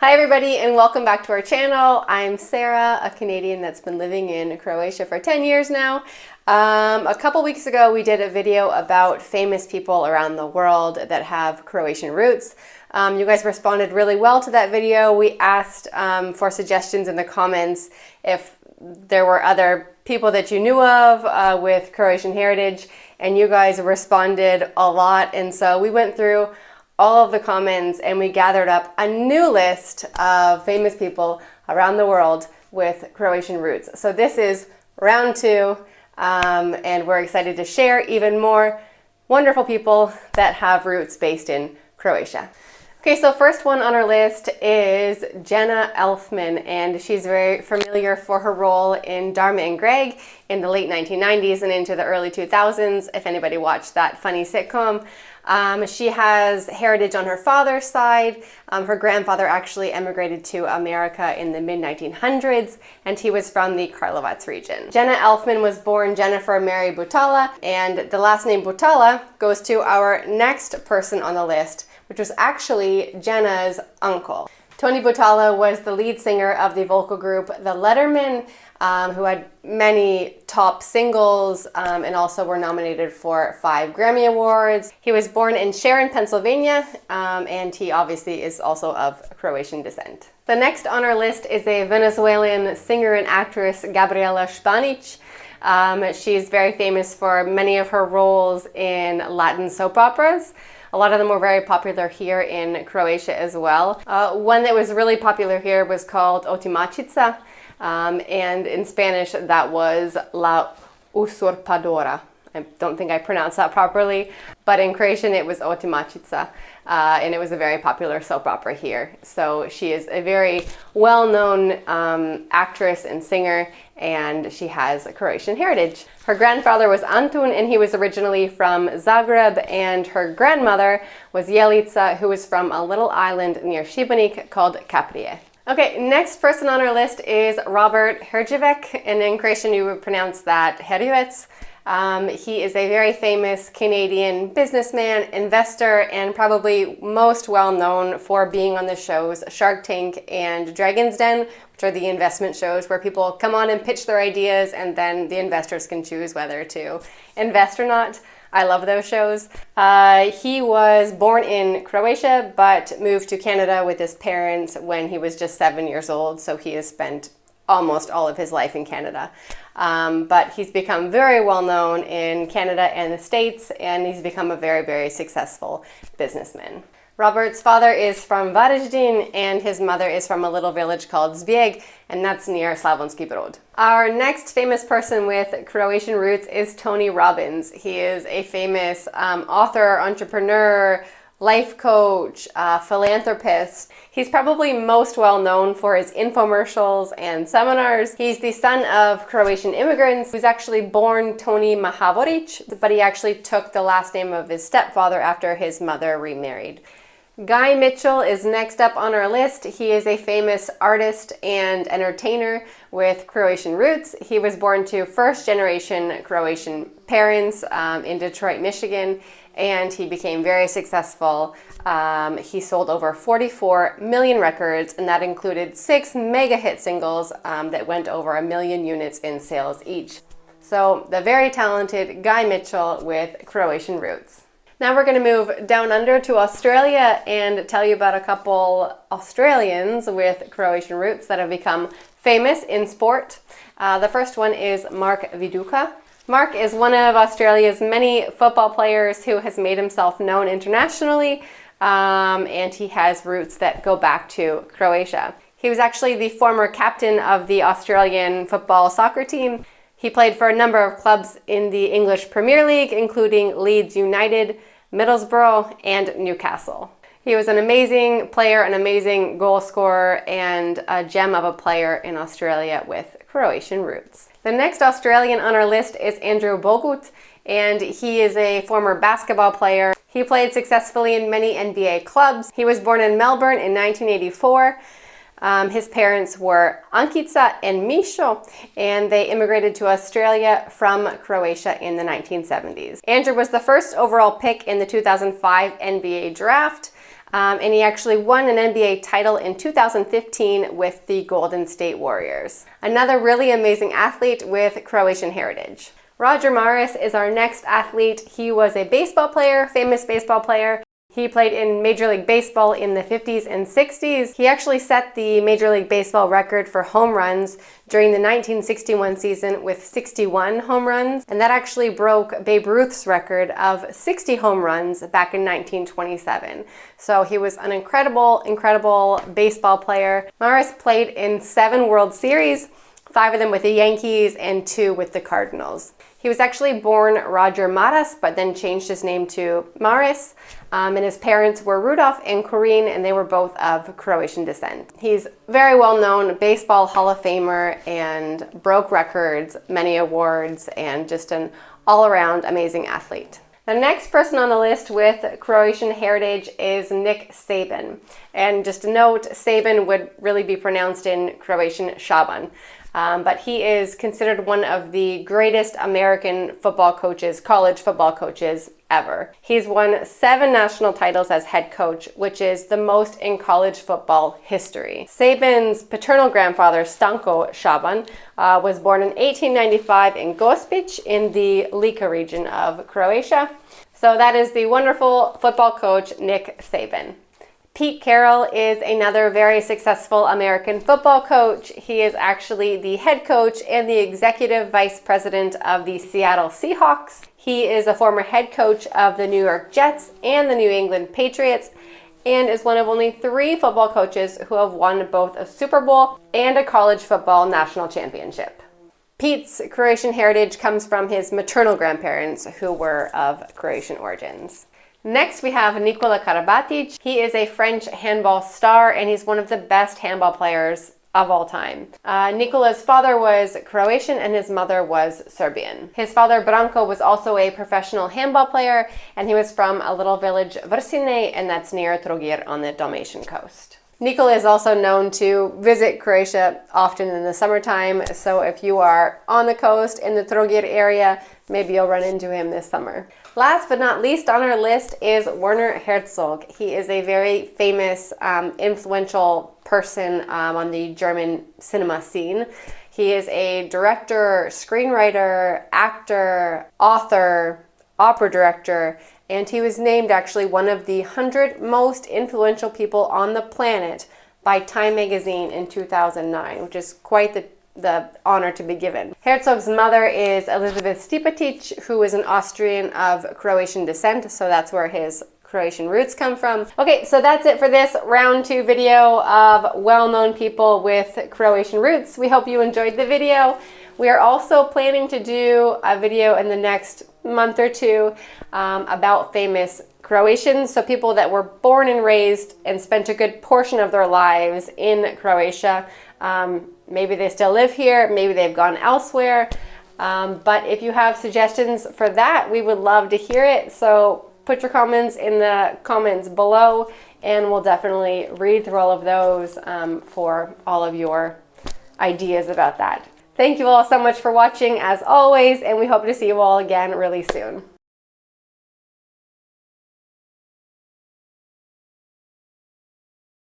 Hi everybody and welcome back to our channel. I'm Sarah, a Canadian that's been living in Croatia for 10 years now. A couple weeks ago we did a video about famous people around the world that have Croatian roots. You guys responded really well to that video. We asked for suggestions in the comments if there were other people that you knew of with Croatian heritage, and you guys responded a lot, and so we went through all of the comments and we gathered up a new list of famous people around the world with Croatian roots. So this is round two, and we're excited to share even more wonderful people that have roots based in Croatia. Okay, so first one on our list is Jenna Elfman, and she's very familiar for her role in Dharma and Greg in the late 1990s and into the early 2000s, if anybody watched that funny sitcom. She has heritage on her father's side. Her grandfather actually emigrated to America in the mid-1900s, and he was from the Karlovac region. Jenna Elfman was born Jennifer Mary Butala, and the last name Butala goes to our next person on the list, which was actually Jenna's uncle. Tony Butala was the lead singer of the vocal group The Lettermen, who had many top singles and also were nominated for 5 Grammy Awards. He was born in Sharon, Pennsylvania, and he obviously is also of Croatian descent. The next on our list is a Venezuelan singer and actress, Gabriela Spanic. She's very famous for many of her roles in Latin soap operas. A lot of them were very popular here in Croatia as well. One that was really popular here was called Otimačica, and in Spanish that was La Usurpadora. I don't think I pronounced that properly, but in Croatian it was Otimačica, and it was a very popular soap opera here. So she is a very well-known actress and singer, and she has a Croatian heritage. Her grandfather was Antun, and he was originally from Zagreb, and her grandmother was Jelica, who was from a little island near Šibenik called Kaprije. Okay, next person on our list is Robert Hrđevec, and in Croatian you would pronounce that Herjevec. He is a very famous Canadian businessman, investor, and probably most well known for being on the shows Shark Tank and Dragon's Den, which are the investment shows where people come on and pitch their ideas and then the investors can choose whether to invest or not. I love those shows. He was born in Croatia but moved to Canada with his parents when he was just 7 years old, so he has spent almost all of his life in Canada. But he's become very well known in Canada and the States, and he's become a very, very successful businessman. Robert's father is from Varaždin, and his mother is from a little village called Zbjeg, and that's near Slavonski Brod. Our next famous person with Croatian roots is Tony Robbins. He is a famous author, entrepreneur, life coach, philanthropist. He's probably most well known for his infomercials and seminars. He's the son of Croatian immigrants. He was actually born Tony Mahavoric, but he actually took the last name of his stepfather after his mother remarried. Guy Mitchell is next up on our list. He is a famous artist and entertainer with Croatian roots. He was born to first-generation Croatian parents in Detroit, Michigan, and he became very successful. He sold over 44 million records, and that included 6 mega hit singles that went over 1 million units in sales each. So the very talented Guy Mitchell with Croatian roots. Now we're going to move down under to Australia and tell you about a couple Australians with Croatian roots that have become famous in sport. The first one is Mark Viduka. Mark is one of Australia's many football players who has made himself known internationally, and he has roots that go back to Croatia. He was actually the former captain of the Australian football soccer team. He played for a number of clubs in the English Premier League, including Leeds United, Middlesbrough, and Newcastle. He was an amazing player, an amazing goal scorer, and a gem of a player in Australia with Croatian roots. The next Australian on our list is Andrew Bogut, and he is a former basketball player. He played successfully in many NBA clubs. He was born in Melbourne in 1984. His parents were Ankica and Misho, and they immigrated to Australia from Croatia in the 1970s. Andrew was the first overall pick in the 2005 NBA draft. and he actually won an NBA title in 2015 with the Golden State Warriors. Another really amazing athlete with Croatian heritage. Roger Maris is our next athlete. He was a baseball player, famous baseball player. He played in Major League Baseball in the 50s and 60s. He actually set the Major League Baseball record for home runs during the 1961 season with 61 home runs, and that actually broke Babe Ruth's record of 60 home runs back in 1927. So he was an incredible baseball player. Maris played in 7 World Series, 5 of them with the Yankees and 2 with the Cardinals. He was actually born Roger Maras, but then changed his name to Maris, and his parents were Rudolf and Corinne, and they were both of Croatian descent. He's very well known, baseball Hall of Famer, and broke records, many awards, and just an all-around amazing athlete. The next person on the list with Croatian heritage is Nick Saban. And just a note, Saban would really be pronounced in Croatian Shaban. But he is considered one of the greatest American football coaches, college football coaches ever. He's won 7 national titles as head coach, which is the most in college football history. Saban's paternal grandfather, Stanko Shaban, was born in 1895 in Gospić in the Lika region of Croatia. So that is the wonderful football coach, Nick Saban. Pete Carroll is another very successful American football coach. He is actually the head coach and the executive vice president of the Seattle Seahawks. He is a former head coach of the New York Jets and the New England Patriots, and is one of only 3 football coaches who have won both a Super Bowl and a college football national championship. Pete's Croatian heritage comes from his maternal grandparents, who were of Croatian origins. Next, we have Nikola Karabatic. He is a French handball star, and he's one of the best handball players of all time. Nikola's father was Croatian and his mother was Serbian. His father, Branko, was also a professional handball player, and he was from a little village, Vrsine, and that's near Trogir on the Dalmatian coast. Nikola is also known to visit Croatia often in the summertime, so if you are on the coast in the Trogir area, maybe you'll run into him this summer. Last but not least on our list is Werner Herzog. He is a very famous, influential person on the German cinema scene. He is a director, screenwriter, actor, author, opera director, and he was named actually one of the 100 most influential people on the planet by Time magazine in 2009, which is quite the honor to be given. Herzog's mother is Elizabeth Stipatic, who is an Austrian of Croatian descent, so that's where his Croatian roots come from. Okay, so that's it for this round 2 video of well-known people with Croatian roots. We hope you enjoyed the video. We are also planning to do a video in the next month or 2 about famous Croatians, so people that were born and raised and spent a good portion of their lives in Croatia. Maybe they still live here, maybe they've gone elsewhere, but if you have suggestions for that, we would love to hear it. So put your comments in the comments below, and we'll definitely read through all of those for all of your ideas about that. Thank you all so much for watching as always, and we hope to see you all again really soon.